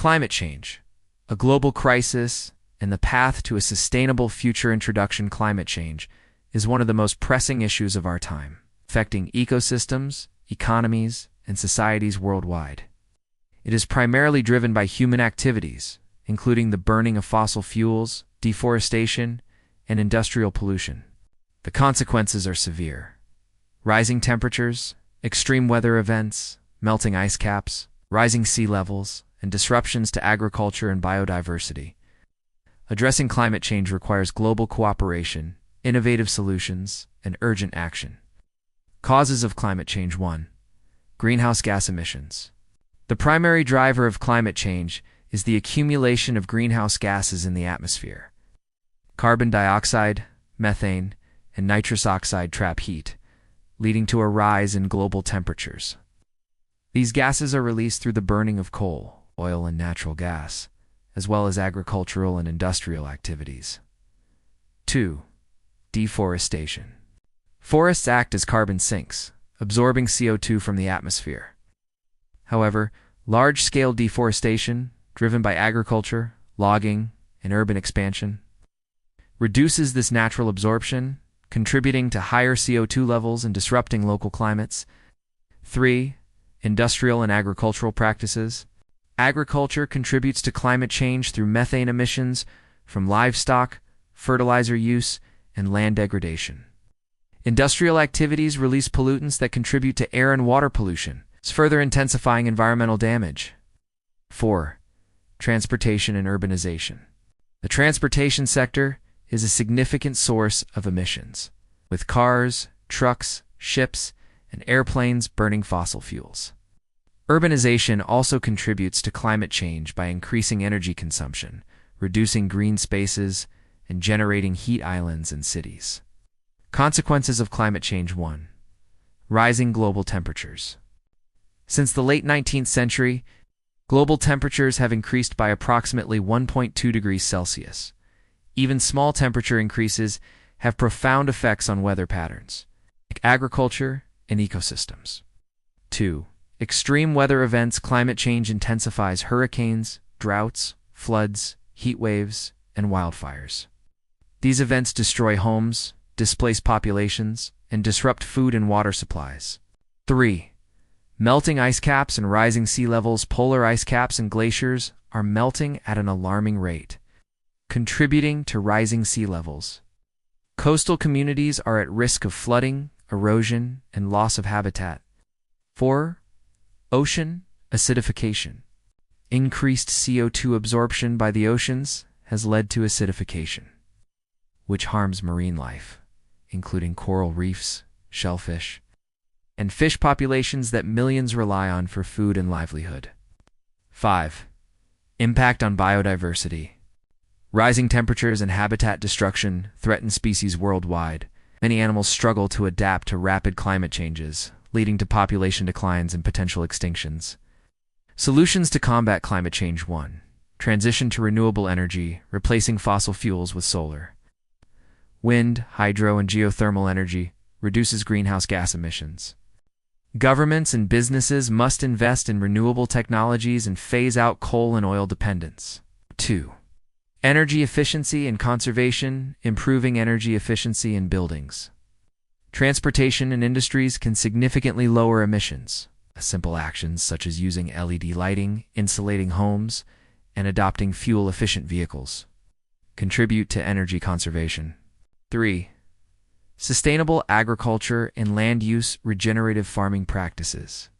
Climate change, a global crisis, and the path to a sustainable future. Introduction. Climate change is one of the most pressing issues of our time, affecting ecosystems, economies, and societies worldwide. It is primarily driven by human activities, including the burning of fossil fuels, deforestation, and industrial pollution. The consequences are severe. Rising temperatures, extreme weather events, melting ice caps, rising sea levels, and disruptions to agriculture and biodiversity. Addressing climate change requires global cooperation, innovative solutions, and urgent action. Causes of climate change. 1. Greenhouse gas emissions. The primary driver of climate change is the accumulation of greenhouse gases in the atmosphere. Carbon dioxide, methane, and nitrous oxide trap heat, leading to a rise in global temperatures. These gases are released through the burning of coal, oil, and natural gas, as well as agricultural and industrial activities. 2. Deforestation. Forests act as carbon sinks, absorbing CO2 from the atmosphere. However, large-scale deforestation, driven by agriculture, logging, and urban expansion, reduces this natural absorption, contributing to higher CO2 levels and disrupting local climates. 3. Industrial and agricultural practices. Agriculture contributes to climate change through methane emissions from livestock, fertilizer use, and land degradation. Industrial activities release pollutants that contribute to air and water pollution, further intensifying environmental damage. 4. Transportation and urbanization. The transportation sector is a significant source of emissions, with cars, trucks, ships, and airplanes burning fossil fuels. Urbanization also contributes to climate change by increasing energy consumption, reducing green spaces, and generating heat islands in cities. Consequences of climate change. 1. Rising global temperatures. Since the late 19th century, global temperatures have increased by approximately 1.2 degrees Celsius. Even small temperature increases have profound effects on weather patterns, like agriculture and ecosystems. 2. Extreme weather events. Climate change intensifies hurricanes, droughts, floods, heat waves, and wildfires. These events destroy homes, displace populations, and disrupt food and water supplies. 3. Melting ice caps and rising sea levels. Polar ice caps and glaciers are melting at an alarming rate, contributing to rising sea levels. Coastal communities are at risk of flooding, erosion, and loss of habitat. 4. Ocean acidification. Increased CO2 absorption by the oceans has led to acidification, which harms marine life, including coral reefs, shellfish, and fish populations that millions rely on for food and livelihood. 5. Impact on biodiversity. Rising temperatures and habitat destruction threaten species worldwide. Many animals struggle to adapt to rapid climate changes, leading to population declines and potential extinctions. Solutions to combat climate change. 1. Transition to renewable energy, replacing fossil fuels with solar. Wind, hydro, and geothermal energy reduces greenhouse gas emissions. Governments and businesses must invest in renewable technologies and phase out coal and oil dependence. 2. Energy efficiency and conservation, improving energy efficiency in buildings. Transportation and industries can significantly lower emissions. Simple actions such as using LED lighting, insulating homes, and adopting fuel-efficient vehicles contribute to energy conservation. 3. Sustainable agriculture and land use, regenerative farming practices.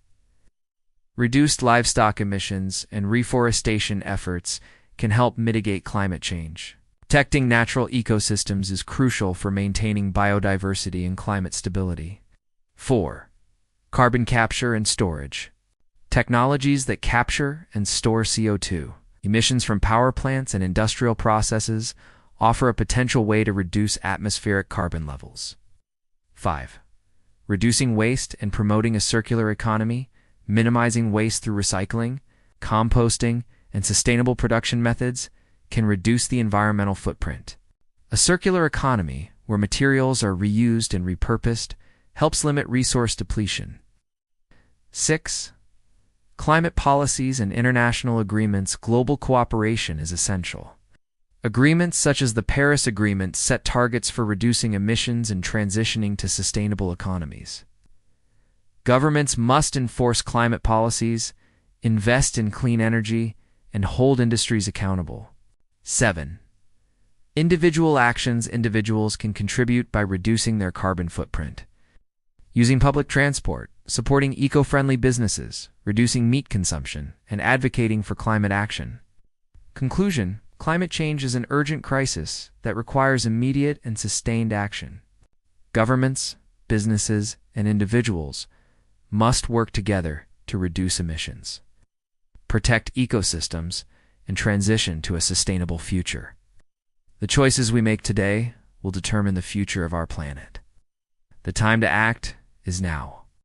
Reduced livestock emissions and reforestation efforts can help mitigate climate change. Protecting natural ecosystems is crucial for maintaining biodiversity and climate stability. 4. Carbon capture and storage. Technologies that capture and store CO2 emissions from power plants and industrial processes offer a potential way to reduce atmospheric carbon levels. 5. Reducing waste and promoting a circular economy, minimizing waste through recycling, composting, and sustainable production methods can reduce the environmental footprint. A circular economy, where materials are reused and repurposed, helps limit resource depletion. 6. climate policies and international agreements, global cooperation is essential. Agreements such as the Paris Agreement set targets for reducing emissions and transitioning to sustainable economies. Governments must enforce climate policies, invest in clean energy, and hold industries accountable. 7. Individual actions. Individuals can contribute by reducing their carbon footprint. Using public transport, supporting eco-friendly businesses, reducing meat consumption, and advocating for climate action. Conclusion: climate change is an urgent crisis that requires immediate and sustained action. Governments, businesses, and individuals must work together to reduce emissions, protect ecosystems, and transition to a sustainable future. The choices we make today will determine the future of our planet. The time to act is now.